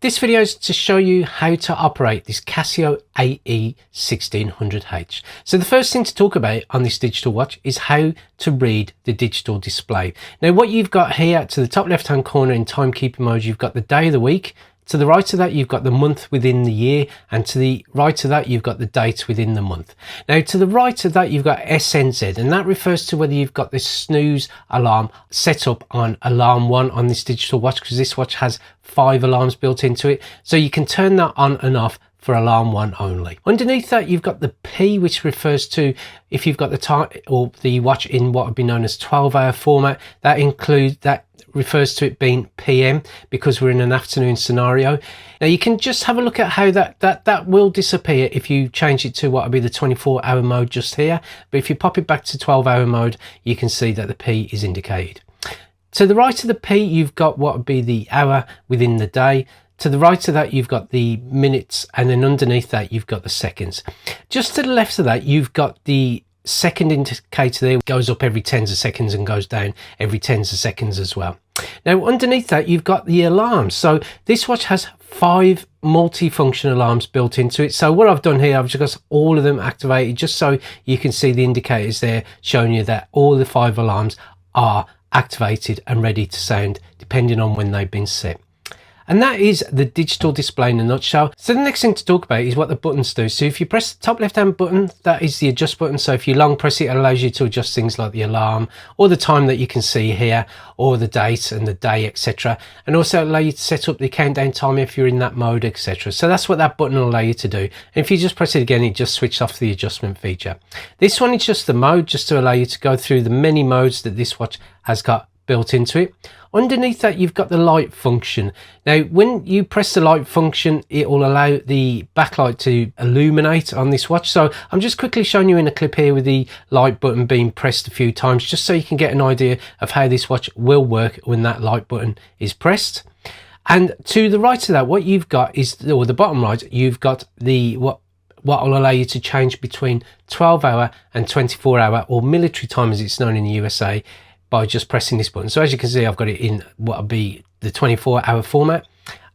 This video is to show you how to operate this CASIO AE-1600H. So the first thing to talk about on this digital watch is how to read the digital display. Now what you've got here to the top left hand corner in timekeeping mode, you've got the day of the week. To the right of that, you've got the month within the year, and to the right of that, you've got the date within the month. Now, to the right of that, you've got SNZ, and that refers to whether you've got this snooze alarm set up on alarm 1 on this digital watch, because this watch has 5 alarms built into it. So you can turn that on and off for alarm 1 only. Underneath that, you've got the P, which refers to if you've got the time or the watch in what would be known as 12-hour format. That refers to it being PM because we're in an afternoon scenario. Now you can just have a look at how that will disappear if you change it to what would be the 24-hour mode just here. But if you pop it back to 12-hour mode, you can see that the P is indicated. To the right of the P, you've got what would be the hour within the day. To the right of that, you've got the minutes, and then underneath that, you've got the seconds. Just to the left of that, you've got the second indicator there, goes up every 10 seconds and goes down every 10 seconds as well. Now underneath that, you've got the alarms. So this watch has 5 multi-function alarms built into it. So what I've done here, I've just got all of them activated just so you can see the indicators there showing you that all the 5 alarms are activated and ready to sound depending on when they've been set. And that is the digital display in a nutshell. So the next thing to talk about is what the buttons do. So if you press the top left hand button, that is the adjust button. So if you long press it, it allows you to adjust things like the alarm or the time that you can see here, or the date and the day, etc. And also allow you to set up the countdown timer if you're in that mode, etc. So that's what that button will allow you to do. And if you just press it again, it just switches off the adjustment feature. This one is just the mode, just to allow you to go through the many modes that this watch has got built into it. Underneath that, you've got the light function. Now when you press the light function, it will allow the backlight to illuminate on this watch. So I'm just quickly showing you in a clip here with the light button being pressed a few times, just so you can get an idea of how this watch will work when that light button is pressed. And to the right of that, what you've got is, or the bottom right, you've got the what will allow you to change between 12-hour and 24-hour, or military time as it's known in the USA, by just pressing this button. So as you can see, I've got it in what will be the 24-hour format,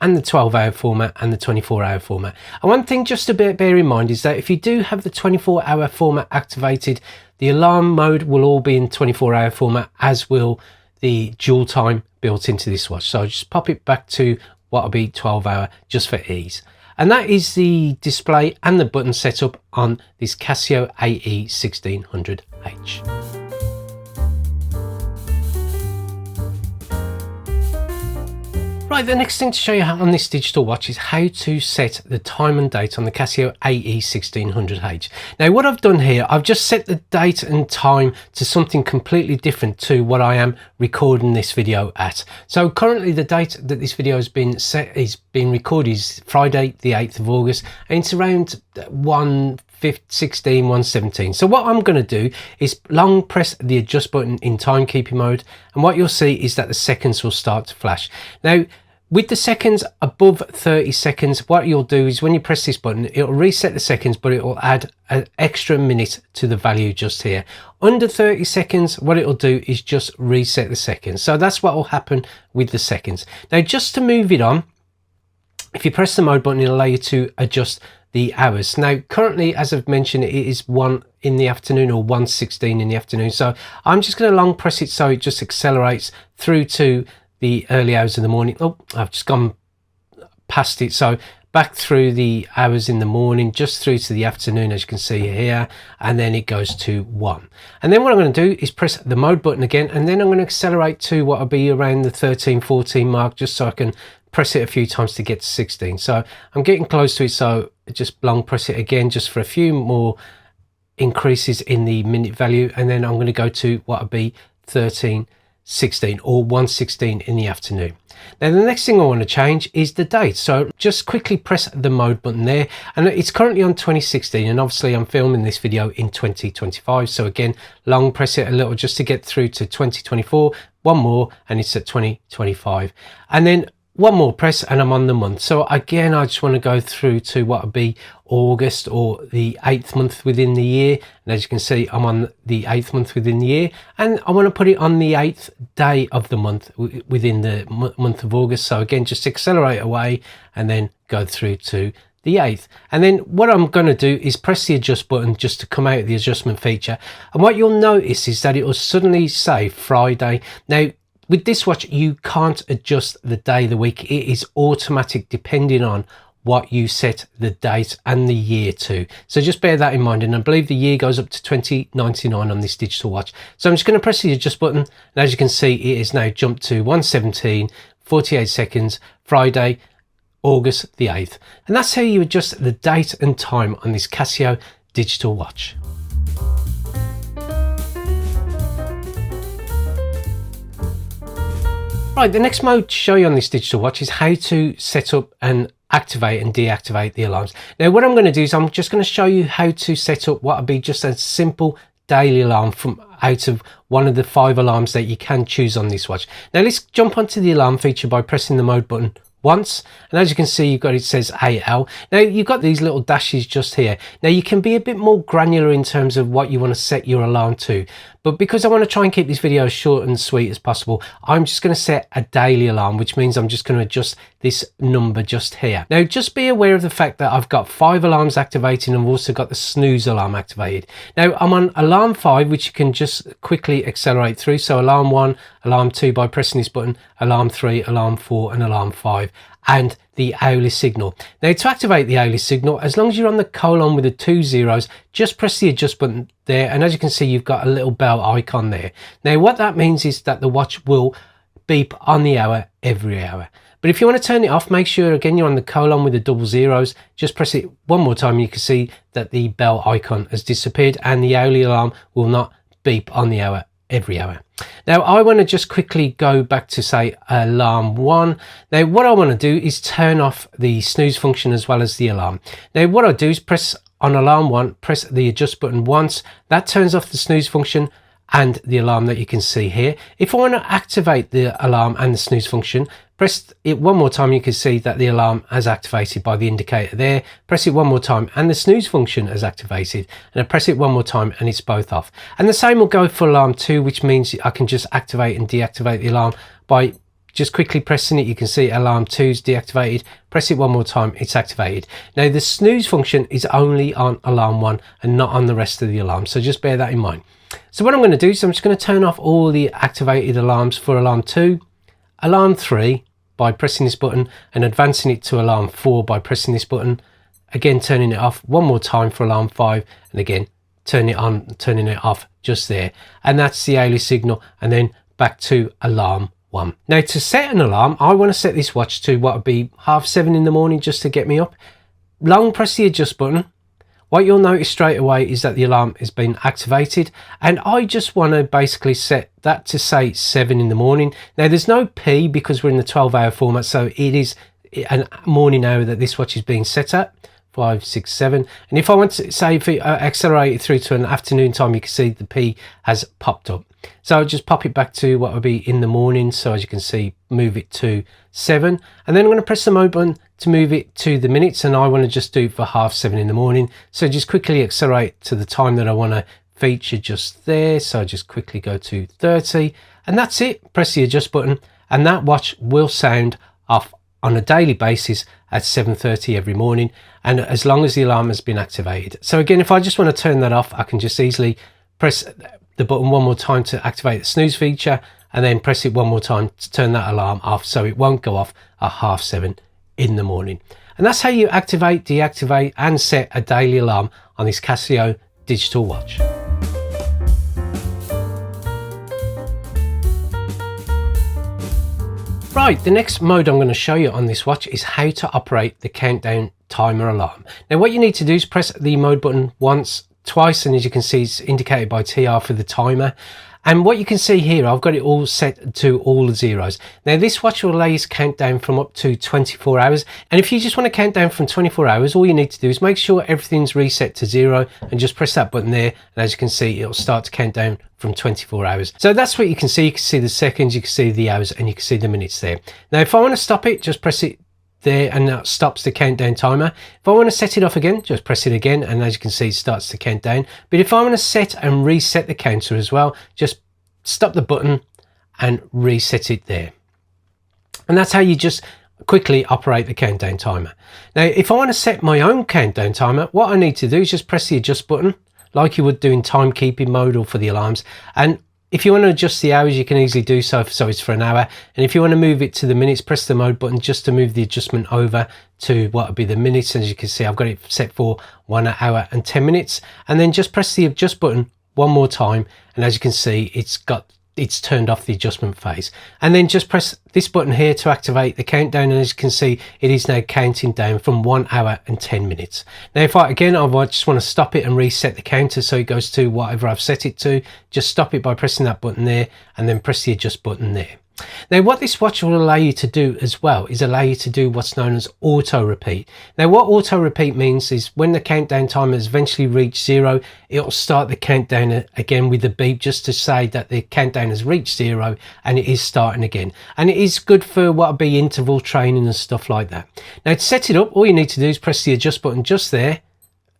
and the 12-hour format, and the 24-hour format. And one thing just to bear in mind is that if you do have the 24-hour format activated, the alarm mode will all be in 24-hour format, as will the dual time built into this watch. So I'll just pop it back to what will be 12-hour just for ease. And that is the display and the button setup on this CASIO AE-1600H. Right, the next thing to show you on this digital watch is how to set the time and date on the CASIO AE-1600H. Now what I've done here, I've just set the date and time to something completely different to what I am recording this video at. So currently the date that this video has been set is being recorded is Friday the 8th of August, and it's around 1:17. So what I'm going to do is long press the adjust button in timekeeping mode, and what you'll see is that the seconds will start to flash. Now with the seconds above 30 seconds, what you'll do is when you press this button, it'll reset the seconds, but it will add an extra minute to the value just here. Under 30 seconds, what it'll do is just reset the seconds. So that's what will happen with the seconds. Now just to move it on, if you press the mode button, it'll allow you to adjust the hours. Now currently, as I've mentioned, it is 1 in the afternoon, or 1:16 in the afternoon. So I'm just going to long press it so it just accelerates through to the early hours of the morning. Oh, I've just gone past it. So back through the hours in the morning, just through to the afternoon, as you can see here, and then it goes to 1. And then what I'm going to do is press the mode button again, and then I'm going to accelerate to what will be around the 13-14 mark, just so I can press it a few times to get to 16. So I'm getting close to it, so just long press it again just for a few more increases in the minute value, and then I'm going to go to what will be 13:16 or 1:16 in the afternoon. Now the next thing I want to change is the date, so just quickly press the mode button there, and it's currently on 2016, and obviously I'm filming this video in 2025, so again long press it a little just to get through to 2024, one more, and it's at 2025. And then one more press and I'm on the month. So again, I just want to go through to what would be August, or the 8th month within the year. And as you can see, I'm on the 8th month within the year, and I want to put it on the 8th day of the month within the month of August. So again, just accelerate away and then go through to the 8th. And then what I'm going to do is press the adjust button just to come out of the adjustment feature. And what you'll notice is that it will suddenly say Friday. Now, with this watch, you can't adjust the day of the week. It is automatic depending on what you set the date and the year to. So just bear that in mind. And I believe the year goes up to 2099 on this digital watch. So I'm just going to press the adjust button. And as you can see, it is now jumped to 1:17, 48 seconds, Friday, August the 8th. And that's how you adjust the date and time on this Casio digital watch. Right, the next mode to show you on this digital watch is how to set up and activate and deactivate the alarms. Now what I'm going to do is I'm just going to show you how to set up what would be just a simple daily alarm from out of one of the 5 alarms that you can choose on this watch. Now let's jump onto the alarm feature by pressing the mode button once, and as you can see, you've got, it says AL. Now you've got these little dashes just here. Now you can be a bit more granular in terms of what you want to set your alarm to, but because I want to try and keep this video as short and sweet as possible, I'm just going to set a daily alarm, which means I'm just going to adjust this number just here. Now just be aware of the fact that I've got 5 alarms activated, and I've also got the snooze alarm activated. Now I'm on alarm 5, which you can just quickly accelerate through. So alarm 1, alarm 2 by pressing this button, alarm 3, alarm 4 and alarm 5, and the hourly signal. Now to activate the hourly signal, as long as you're on the colon with the 2 zeros, just press the adjust button there, and as you can see, you've got a little bell icon there. Now what that means is that the watch will beep on the hour every hour. But if you want to turn it off, make sure again you're on the colon with the 2 zeros. Just press it one more time. You can see that the bell icon has disappeared and the hourly alarm will not beep on the hour every hour. Now I want to just quickly go back to say alarm 1. Now what I want to do is turn off the snooze function as well as the alarm. Now what I do is press on alarm 1, press the adjust button once. That turns off the snooze function and the alarm that you can see here. If I want to activate the alarm and the snooze function, press it one more time. You can see that the alarm has activated by the indicator there. Press it one more time and the snooze function has activated, and I press it one more time and it's both off. And the same will go for alarm 2, which means I can just activate and deactivate the alarm by just quickly pressing it. You can see alarm 2 is deactivated. Press it one more time, it's activated. Now the snooze function is only on alarm 1 and not on the rest of the alarms, so just bear that in mind. So what I'm going to do is I'm just going to turn off all the activated alarms for alarm 2, alarm 3 by pressing this button, and advancing it to alarm 4 by pressing this button. Again, turning it off one more time for alarm 5, and again turn it on, turning it off just there. And that's the hourly signal, and then back to alarm 1. Now to set an alarm, I want to set this watch to what would be 7:30 in the morning just to get me up. Long press the adjust button. What you'll notice straight away is that the alarm has been activated, and I just want to basically set that to say 7 in the morning. Now there's no P because we're in the 12-hour format, so it is a morning hour that this watch is being set at. 5, 6, 7. And if I want to say, if it accelerate it through to an afternoon time, you can see the P has popped up. So I'll just pop it back to what would be in the morning. So as you can see, move it to 7, and then I'm going to press the mode button to move it to the minutes, and I want to just do it for 7:30 in the morning. So just quickly accelerate to the time that I want to feature just there. So I just quickly go to 30, and that's it. Press the adjust button, and that watch will sound off on a daily basis at 7:30 every morning, and as long as the alarm has been activated. So again, if I just want to turn that off, I can just easily press the button one more time to activate the snooze feature, and then press it one more time to turn that alarm off so it won't go off at 7:30 in the morning. And that's how you activate, deactivate and set a daily alarm on this Casio digital watch. Right, the next mode I'm going to show you on this watch is how to operate the countdown timer alarm. Now what you need to do is press the mode button once, twice, and as you can see it's indicated by TR for the timer, And what you can see here, I've got it all set to all the zeros. Now this watch will allow you to count down from up to 24 hours. And if you just want to count down from 24 hours, all you need to do is make sure everything's reset to 0 and just press that button there. And as you can see, it'll start to count down from 24 hours. So that's what you can see. You can see the seconds, you can see the hours, and you can see the minutes there. Now, if I want to stop it, just press it there and that stops the countdown timer. If I want to set it off again, just press it again, and as you can see, it starts to count down. But if I want to set and reset the counter as well, just stop the button and reset it there. And that's how you just quickly operate the countdown timer. Now, if I want to set my own countdown timer, what I need to do is just press the adjust button like you would do in timekeeping mode or for the alarms. And if you want to adjust the hours, you can easily do so. So it's for an hour. And if you want to move it to the minutes, press the mode button just to move the adjustment over to what would be the minutes. As you can see, I've got it set for 1 hour and 10 minutes. And then just press the adjust button one more time. And as you can see, it's turned off the adjustment phase. And then just press this button here to activate the countdown, and as you can see, it is now counting down from 1 hour and 10 minutes. Now if I just want to stop it and reset the counter so it goes to whatever I've set it to, just stop it by pressing that button there and then press the adjust button there. Now what this watch will allow you to do as well is allow you to do what's known as auto repeat. Now what auto repeat means is when the countdown timer has eventually reached 0, it'll start the countdown again with the beep just to say that the countdown has reached 0 and it is starting again. And it is good for what would be interval training and stuff like that. Now to set it up, all you need to do is press the adjust button just there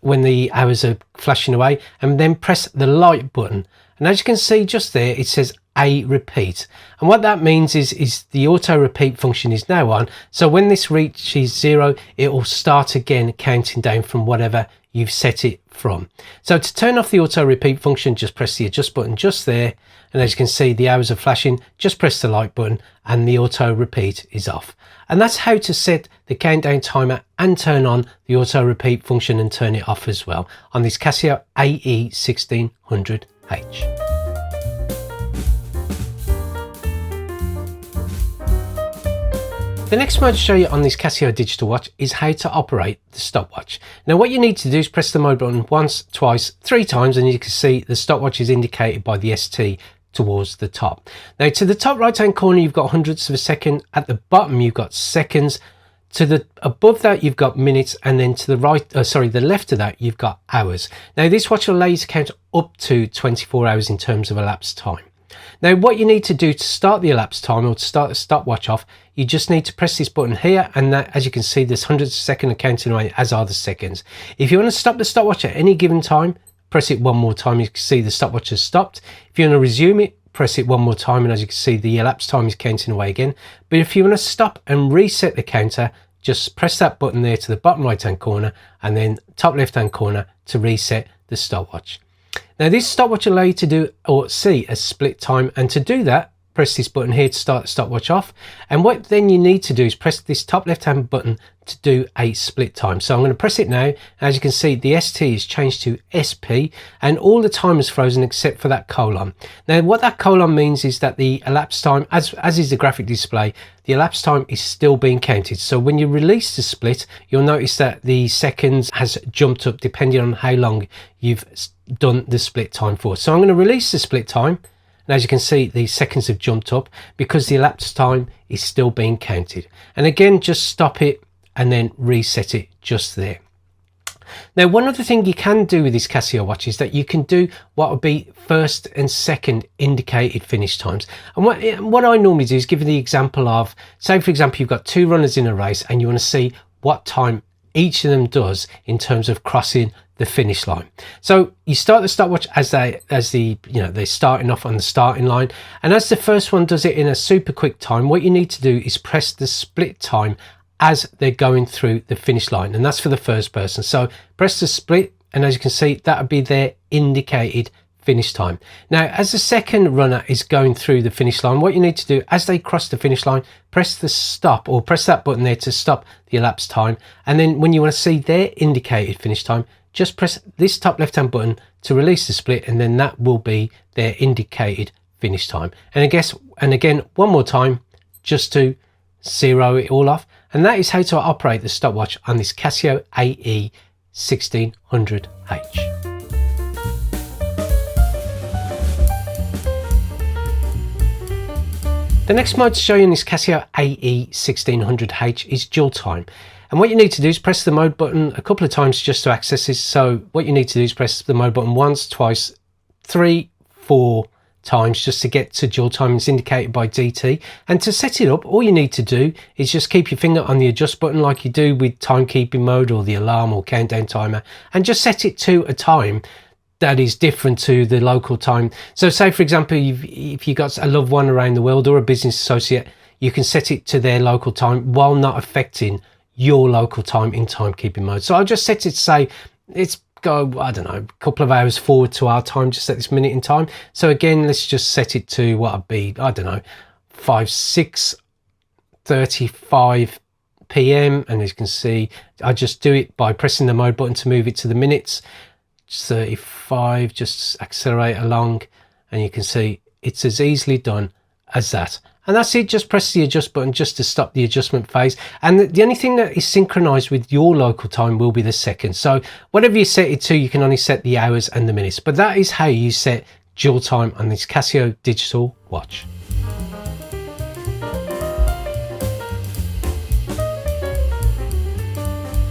when the hours are flashing away, and then press the light button. And as you can see just there, it says a repeat, and what that means is the auto repeat function is now on, so when this reaches 0, it will start again counting down from whatever you've set it from. So to turn off the auto repeat function, just press the adjust button just there, and as you can see, the hours are flashing. Just press the light button and the auto repeat is off. And that's how to set the countdown timer and turn on the auto repeat function and turn it off as well on this CASIO AE-1600H. The next mode to show you on this CASIO digital watch is how to operate the stopwatch. Now what you need to do is press the mode button once, twice, 3 times, and you can see the stopwatch is indicated by the ST towards the top. Now to the top right hand corner you've got hundredths of a second, at the bottom you've got seconds, to the above that you've got minutes, and then to the right, the left of that you've got hours. Now this watch will allow you to count up to 24 hours in terms of elapsed time. Now what you need to do to start the elapsed time or to start the stopwatch off, you just need to press this button here, and that, as you can see, there's hundredths of a second counting away, as are the seconds. If you want to stop the stopwatch at any given time, press it one more time. You can see the stopwatch has stopped. If you want to resume it, press it one more time, and as you can see, the elapsed time is counting away again. But if you want to stop and reset the counter, just press that button there to the bottom right hand corner and then top left hand corner to reset the stopwatch. Now this stopwatch will allow you to do or see a split time, and to do that, press this button here to start the stopwatch off. And what then you need to do is press this top left hand button to do a split time. So I'm going to press it now. As you can see, the ST is changed to SP, and all the time is frozen except for that colon. Now what that colon means is that the elapsed time, as is the graphic display, the elapsed time is still being counted. So when you release the split, you'll notice that the seconds has jumped up depending on how long you've done the split time for. So I'm going to release the split time, and as you can see, the seconds have jumped up because the elapsed time is still being counted. And again, just stop it and then reset it just there. Now one other thing you can do with this CASIO watch is that you can do what would be first and second indicated finish times. And what I normally do is give you the example of, say for example, you've got 2 runners in a race and you want to see what time each of them does in terms of crossing the finish line. So you start the stopwatch as they're starting off on the starting line, and as the first one does it in a super quick time, what you need to do is press the split time as they're going through the finish line, and that's for the first person. So press the split, and as you can see, that would be their indicated finish time. Now as the second runner is going through the finish line, what you need to do as they cross the finish line, press the stop, or press that button there to stop the elapsed time, and then when you want to see their indicated finish time, just press this top left hand button to release the split, and then that will be their indicated finish time. And again one more time just to zero it all off. And that is how to operate the stopwatch on this CASIO AE-1600H. The next mode to show you in this CASIO AE-1600H is dual time. And what you need to do is press the mode button a couple of times just to access this. So what you need to do is press the mode button once, twice, 3, 4 times just to get to dual time. It's indicated by DT. And to set it up, all you need to do is just keep your finger on the adjust button like you do with timekeeping mode or the alarm or countdown timer, and just set it to a time that is different to the local time. So say for example, if you got a loved one around the world or a business associate, you can set it to their local time while not affecting your local time in timekeeping mode. So I'll just set it to say it's go, I don't know, a couple of hours forward to our time, just at this minute in time. So again, let's just set it to what would be, I don't know, 6:35 p.m. and as you can see, I just do it by pressing the mode button to move it to the minutes. 35, just accelerate along, and you can see it's as easily done as that. And that's it. Just press the adjust button just to stop the adjustment phase. And the only thing that is synchronized with your local time will be the seconds. So whatever you set it to, you can only set the hours and the minutes. But that is how you set dual time on this CASIO digital watch.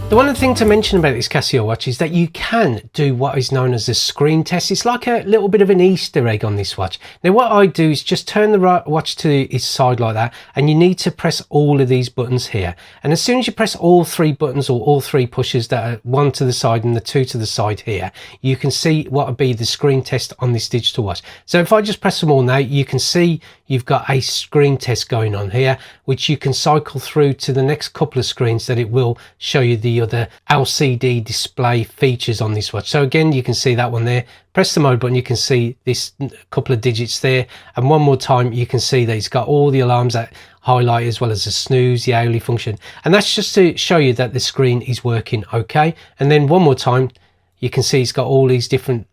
The one thing to mention about this CASIO watch is that you can do what is known as a screen test. It's like a little bit of an Easter egg on this watch. Now what I do is just turn the watch to its side like that, and you need to press all of these buttons here. And as soon as you press all 3 buttons, or all 3 pushes that are 1 to the side and the 2 to the side here, you can see what would be the screen test on this digital watch. So if I just press them all now, you can see you've got a screen test going on here, which you can cycle through to the next couple of screens that it will show you the other LCD display features on this watch. So again, you can see that one there. Press the mode button, you can see this couple of digits there, and one more time you can see that it's got all the alarms that highlight, as well as the snooze, the hourly function, and that's just to show you that the screen is working okay. And then one more time, you can see it's got all these different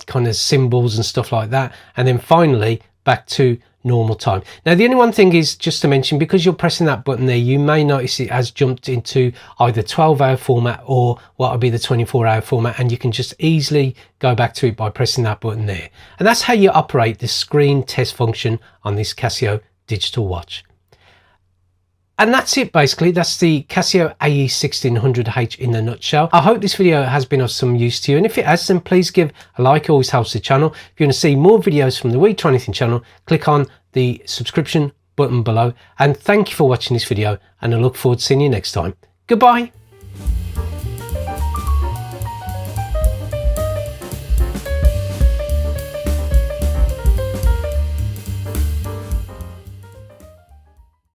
kind of symbols and stuff like that, and then finally back to normal time. Now the only one thing is just to mention, because you're pressing that button there, you may notice it has jumped into either 12-hour format or what would be the 24-hour format, and you can just easily go back to it by pressing that button there. And that's how you operate the screen test function on this CASIO digital watch. And that's it basically. That's the CASIO AE-1600H in a nutshell. I hope this video has been of some use to you, and if it has, then please give a like. It always helps the channel. If you want to see more videos from the We Try Anything channel, click on the subscription button below. And thank you for watching this video, and I look forward to seeing you next time. Goodbye.